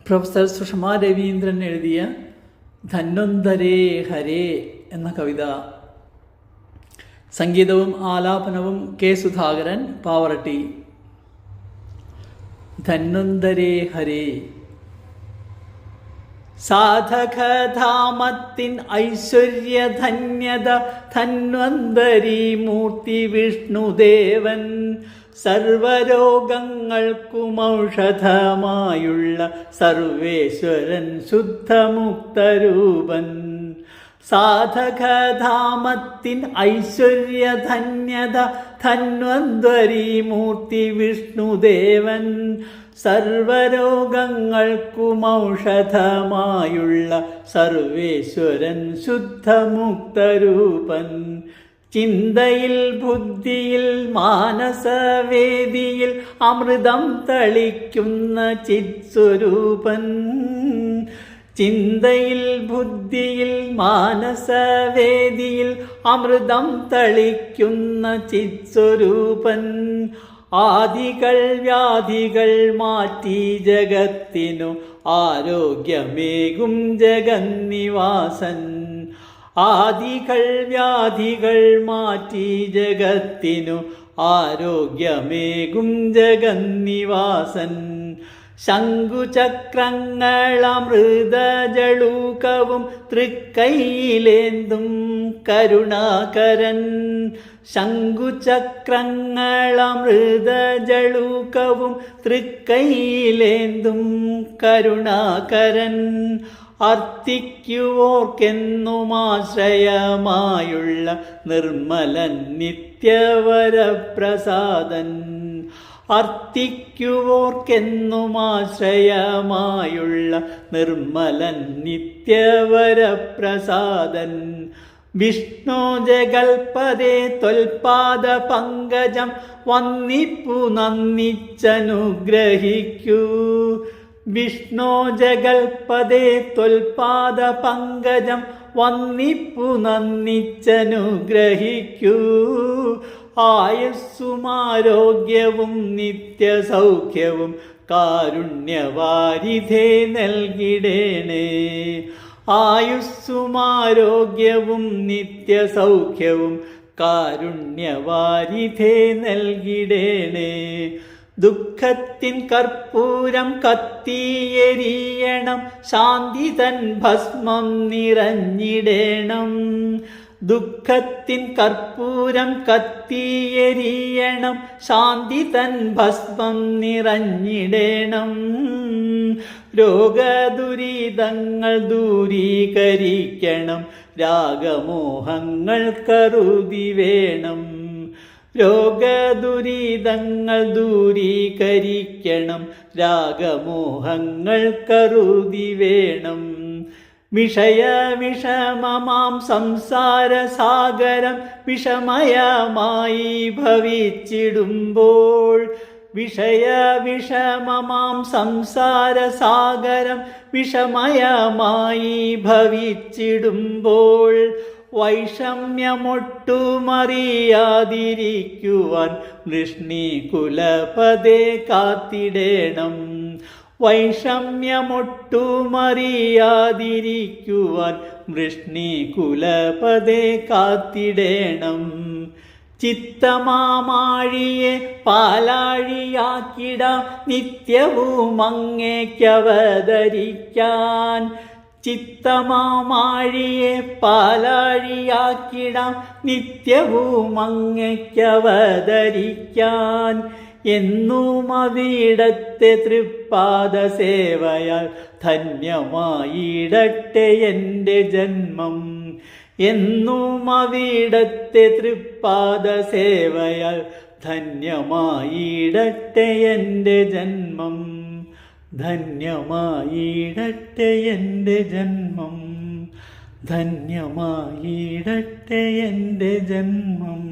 Professor Sushma Raveendran എഴുതിയ ധന്വന്തരേ ഹരേ എന്ന കവിത. സംഗീതവും ആലാപനവും കെ സുധാകരൻ, പാവറട്ടി. ധന്വന്തരേ ഹരേ. സാധകധാമത്തിൻ ഐശ്വര്യധന്യത ധന്വന്തരി മൂർത്തി വിഷ്ണുദേവൻ, സർവരോഗങ്ങൾക്കുമൗഷധമായുള്ള സർവേശ്വരൻ ശുദ്ധമുക്തരൂപൻ. സാധകധാമത്തിൻ ഐശ്വര്യധന്യത ധന്വന്തരി മൂർത്തി വിഷ്ണുദേവൻ, സർവരോഗങ്ങൾക്കുമൗഷധമായുള്ള സർവേശ്വരൻ ശുദ്ധമുക്തരൂപൻ. ചിന്തയിൽ ബുദ്ധിയിൽ മാനസവേദിയിൽ അമൃതം തളിക്കുന്ന ചിത്സ്വരൂപൻ. ചിന്തയിൽ ബുദ്ധിയിൽ മാനസവേദിയിൽ അമൃതം തളിക്കുന്ന ചിത്സ്വരൂപൻ. ആദികൾ വ്യാധികൾ മാറ്റി ജഗത്തിനു ആരോഗ്യമേകും ജഗന്നിവാസൻ. ആദികൾ വ്യാധികൾ മാറ്റി ജഗത്തിനു ആരോഗ്യമേകും ജഗന്നിവാസൻ. ശംഖുചക്രങ്ങളമൃതജളൂകവും തൃക്കൈയിലേന്തും കരുണാകരൻ. ശംഖുചക്രങ്ങളമൃതജളൂകവും തൃക്കൈയിലേന്തും കരുണാകരൻ. അർത്ഥിക്കുവോർക്കെന്നുമാശ്രയമായുള്ള നിർമ്മലൻ നിത്യവരപ്രസാദൻ. അർത്ഥിക്കുവോർക്കെന്നുമാശ്രയമായുള്ള നിർമ്മലൻ നിത്യവരപ്രസാദൻ. വിഷ്ണു ജഗൽപദേ ത്വൽപാദ പങ്കജം വന്നിപ്പു നന്ദിച്ചനുഗ്രഹിക്കൂ. വിഷ്ണു ജഗൽപദേ ത്വൽപാദ പങ്കജം വന്നിപ്പു നന്ദിച്ചനുഗ്രഹിക്കൂ. ആയുസ്സുമാരോഗ്യവും നിത്യസൗഖ്യവും കാരുണ്യവാരിധേ നൽകിടേണേ. ആയുസ്സുമാരോഗ്യവും നിത്യസൗഖ്യവും കാരുണ്യവാരിധേ നൽകിടേണേ. ദുഃഖത്തിൻ കർപ്പൂരം കത്തിയെരിയണം, ശാന്തി തൻ ഭസ്മം നിറഞ്ഞിടേണം. ദുഃഖത്തിൻ കർപ്പൂരം കത്തിയെരിയണം, ശാന്തി തൻ ഭസ്മം നിറഞ്ഞിടേണം. രോഗദുരിതങ്ങൾ ദൂരീകരിക്കണം, രാഗമോഹങ്ങൾ കരുതി വേണം. രോഗദുരിതങ്ങൾ ദൂരീകരിക്കണം, രാഗമോഹങ്ങൾ കരുതി വേണം. വിഷമമാം സംസാരസാഗരം വിഷമയമായി ഭവിച്ചിടുമ്പോൾ. വിഷമമാം സംസാരസാഗരം വിഷമയമായി ഭവിച്ചിടുമ്പോൾ. വൈഷമ്യമൊട്ടുമറിയാതിരിക്കുവാൻ വൃഷ്ണികുലപദേ കാത്തിടേണം. വൈഷമ്യമൊട്ടുമറിയാതിരിക്കുവാൻ വൃഷ്ണികുലപദേ കാത്തിടേണം. ചിത്തമാമാഴിയെ പാലാഴിയാക്കിടാം, നിത്യവും അങ്ങേക്കവതരിക്കാൻ. ചിത്തമാമാഴിയെ പാലാഴിയാക്കിടാം, നിത്യവും അങ്ങേക്കവതരിക്കാൻ. എന്നും അവിടത്തെ തൃപ്പാദ സേവയാൽ ധന്യമായിടട്ടെ എൻ്റെ ജന്മം. എന്നും അവിടത്തെ തൃപ്പാദ സേവയാൽ ധന്യമായിടട്ടെ എൻ്റെ ജന്മം. ധന്യമായിടട്ടെ എൻ്റെ ജന്മം. ധന്യമായിടട്ടെ എൻ്റെ ജന്മം.